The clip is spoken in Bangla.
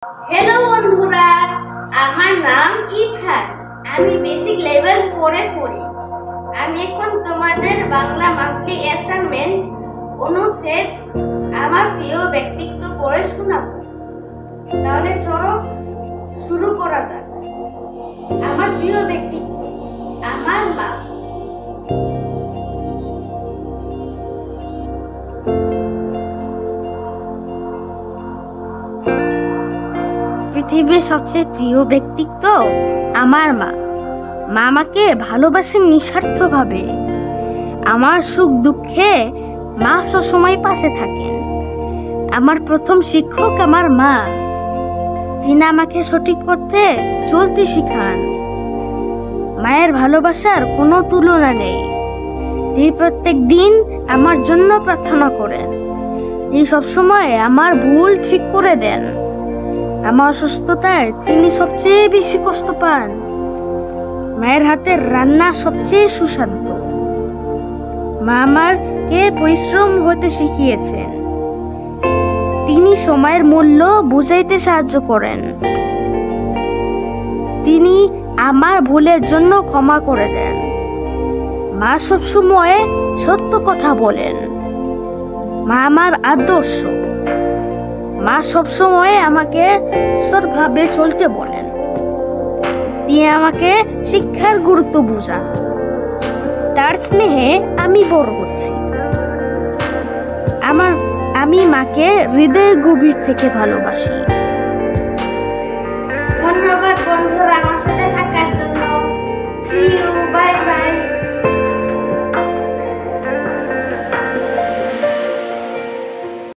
হ্যালো বন্ধুরা, আমার নাম ইথান। আমি বেসিক লেভেল 4 এ পড়ি। আমি এখন তোমাদের বাংলা মান্থলি অ্যাসাইনমেন্ট অনুচ্ছেদ আমার প্রিয় ব্যক্তিত্ব পড়ে শোনাবো। তাহলে চলো শুরু করা যাক। আমার প্রিয় ব্যক্তিত্ব আমার মা। পৃথিবীর সবচেয়ে প্রিয় ব্যক্তিত্ব আমার মা। মা আমাকে ভালোবাসেন নিঃস্বার্থভাবে। আমার সুখ দুঃখে মা সবসময় পাশে থাকেন। আমার প্রথম শিক্ষক আমার মা। তিনি আমাকে সঠিক পথে চলতে শিখান। মায়ের ভালোবাসার কোনো তুলনা নেই। তিনি প্রত্যেক দিন আমার জন্য প্রার্থনা করেন। তিনি সবসময় আমার ভুল ঠিক করে দেন। আমার অসুস্থতায় তিনি সবচেয়ে বেশি কষ্ট পান। মায়ের হাতের রান্না সবচেয়ে সুস্বাদু। মা আমাকে পরিশ্রম হতে শিখিয়েছেন। তিনি সময়ের মূল্য বুঝাইতে সাহায্য করেন। তিনি আমার ভুলের জন্য ক্ষমা করে দেন। মা সবসময় সত্য কথা বলেন। মা আমার আদর্শ। মা সবসময় আমাকে সৎভাবে চলতে বলেন। তিনি আমাকে শিক্ষার গুরুত্ব বোঝান। তার স্নেহে আমি বড় হচ্ছি। আমি মাকে হৃদয়ের গভীর থেকে ভালোবাসি। ধন্যবাদ বন্ধুরা আমার সাথে থাকার জন্য। See you.